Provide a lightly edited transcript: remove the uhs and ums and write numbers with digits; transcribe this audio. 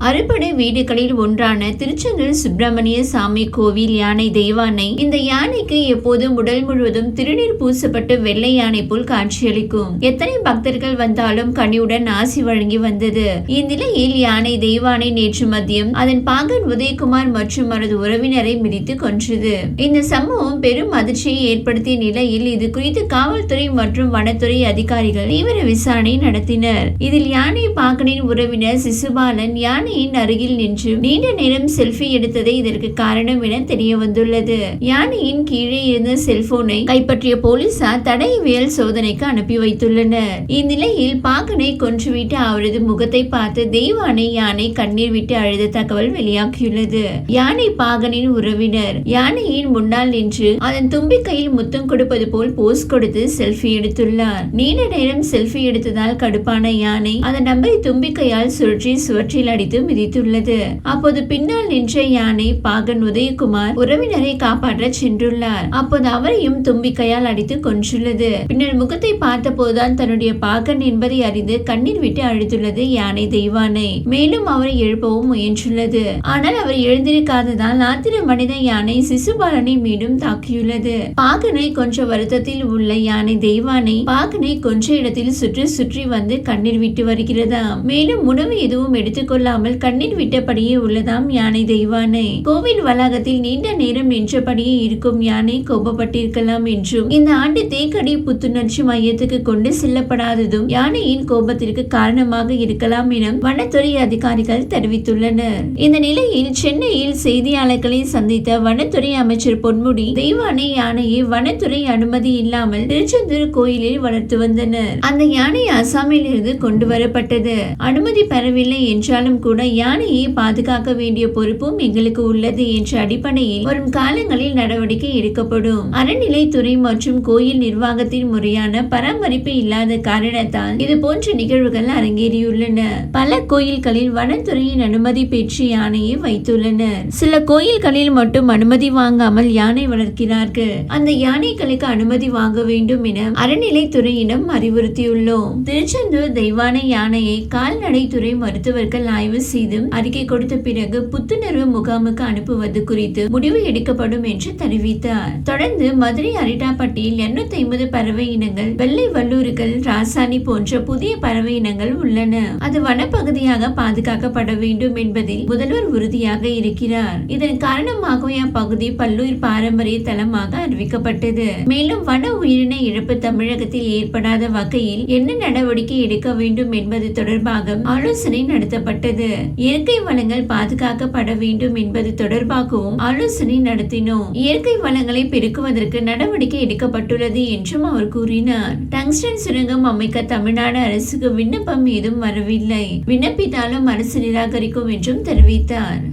அறுபடை வீடுகளில் ஒன்றான திருச்செந்தூர் சுப்பிரமணிய சாமி கோவில் யானை தெய்வானை. இந்த யானைக்கு எப்போதும் உடல் முழுவதும் திருநீர் பூசப்பட்டு வெள்ளை யானை போல் காட்சியளிக்கும். எத்தனை பக்தர்கள் வந்தாலும் கனியுடன் ஆசி வழங்கி வந்தது. இந்நிலையில் யானை தெய்வானை நேற்று மதியம் அதன் பாகன் உதயகுமார் மற்றும் அவரது உறவினரை மிதித்து கொன்றது. இந்த சம்பவம் பெரும் அதிர்ச்சியை ஏற்படுத்திய நிலையில் இது குறித்து காவல்துறை மற்றும் வனத்துறை அதிகாரிகள் தீவிர விசாரணை நடத்தினர். இதில் யானை பாகனின் உறவினர் சிசுபாலன் யானையின் அருகில் நின்று நீண்ட நேரம் செல்ஃபி எடுத்ததே இதற்கு காரணம் என தெரிய வந்துள்ளது. யானையின் கீழே இருந்த செல்போனை கைப்பற்றிய போலீசார் தடயவியல் சோதனைக்கு அனுப்பி வைத்துள்ளனர். இந்நிலையில் பாகனை கொன்றுவிட்டு அவரது முகத்தை பார்த்து தெய்வானை யானை கண்ணீர் விட்டு அழுத தகவல் வெளியாகியுள்ளது. யானை பாகனின் உறவினர் யானையின் முன்னால் நின்று அதன் தும்பிக்கையில் முத்தம் கொடுப்பது போல் போஸ் கொடுத்து செல்ஃபி எடுத்துள்ளார். நீண்ட நேரம் செல்ஃபி எடுத்ததால் கடுப்பான யானை அதன் நம்பரை தும்பிக்கையால் சுழற்றி சுவற்றில் அடித்து மிதித்துள்ளது. அப்போது பின்னால் நின்ற யானை பாகன் உதயகுமார் உறவினரை காப்பாற்ற சென்றுள்ளார். அப்போது அவரையும் தும்பிக்கையால் அடித்து கொன்றுள்ளது. பின்னர் முகத்தை பார்த்த போதுதான் தன்னுடைய பாகன் என்பதை அறிந்து கண்ணீர் விட்டு அழுதுள்ளது யானை தெய்வானை. மேலும் அவரை எழுப்பவும் முயன்றுள்ளது. ஆனால் அவர் எழுந்திருக்காததால் ஆத்திரமடைந்த யானை சிசுபாலனை மீண்டும் தாக்கியுள்ளது. பாகனை கொன்ற வருத்தத்தில் உள்ள யானை தெய்வானை பாகனை கொன்ற இடத்தில் சுற்றி சுற்றி வந்து கண்ணீர் விட்டு வருகிறதாம். மேலும் உணவு எதுவும் எடுத்துக்கொள்ளாமல் கண்ணீர் விட்டபடியே உள்ளதாம் யானை தெய்வானை. கோவில் வளாகத்தில் நீண்ட நேரம் நின்றபடியே இருக்கும் யானை கோபப்பட்டிருக்கலாம் என்றும் இந்த ஆண்டு தேக்கடி புத்துணர்ச்சி மையத்துக்கு கொண்டு செல்லப்படாததும் யானையின் கோபத்திற்கு காரணமாக இருக்கலாம் என வனத்துறை அதிகாரிகள் தெரிவித்துள்ளனர். இந்த நிலையில் சென்னையில் செய்தியாளர்களை சந்தித்த வனத்துறை அமைச்சர் பொன்முடி தெய்வானை யானையை வனத்துறை அனுமதி இல்லாமல் திருச்செந்தூர் கோயிலில் வளர்த்து வந்தனர். அந்த யானை அசாமில் இருந்து கொண்டு வரப்பட்டது. அனுமதி பெறவில்லை என்றாலும் கூட யானையை பாதுகாக்க வேண்டிய பொறுப்பும் எங்களுக்கு உள்ளது என்ற அடிப்படையில் வரும் காலங்களில் நடவடிக்கை எடுக்கப்படும். அறநிலைத்துறை மற்றும் கோயில் நிர்வாகத்தின் முறையான பராமரிப்பு இல்லாத காரணத்தால் இது போன்ற நிகழ்வுகள் அரங்கேறியுள்ளன. பல கோயில்களில் வனத்துறையின் அனுமதி பெற்று யானையை வைத்துள்ளனர். சில கோயில்களில் மட்டும் அனுமதி வாங்காமல் யானை வளர்க்கிறார்கள். அந்த யானைகளுக்கு அனுமதி வாங்க வேண்டும் என அறநிலைத்துறையிடம் அறிவுறுத்தியுள்ளோம். திருச்செந்தூர் தெய்வானை யானையை கால்நடைத்துறை மருத்துவர்கள் ஆய்வு செய்து அறிக்கை கொடுத்த பிறகு புத்துணர்வு முகாமுக்கு அனுப்புவது குறித்து முடிவு எடுக்கப்படும் என்று தெரிவித்தார். தொடர்ந்து மதுரை அரிட்டாப்பட்டியில் 250 பறவை இனங்கள், வெள்ளை வல்லூர்கள், ராசாணி போன்ற புதிய பறவை இனங்கள் உள்ளன. அது வனப்பகுதியாக பாதுகாக்கப்பட வேண்டும் என்பதில் முதல்வர் உறுதியாக இருக்கிறார். இதன் காரணமாகவே அப்பகுதி பல்லுயிர் பாரம்பரிய தலமாக அறிவிக்கப்பட்டது. மேலும் வன உயிரின இழப்பு தமிழகத்தில் ஏற்படாத வகையில் என்ன நடவடிக்கை எடுக்க வேண்டும் என்பது தொடர்பாக ஆலோசனை நடத்தப்பட்டது. இயற்கை வளங்கள் பாதுகாக்கப்பட வேண்டும் என்பது தொடர்பாகவும் ஆலோசனை நடத்தினோம். இயற்கை வளங்களை பெருக்குவதற்கு நடவடிக்கை எடுக்கப்பட்டுள்ளது என்றும் அவர் கூறினார். டங்ஸ்டன் சுரங்கம் அமைக்க தமிழ்நாடு அரசுக்கு விண்ணப்பம் ஏதும் வரவில்லை. விண்ணப்பித்தாலும் அரசு நிராகரிக்கும் என்றும் தெரிவித்தார்.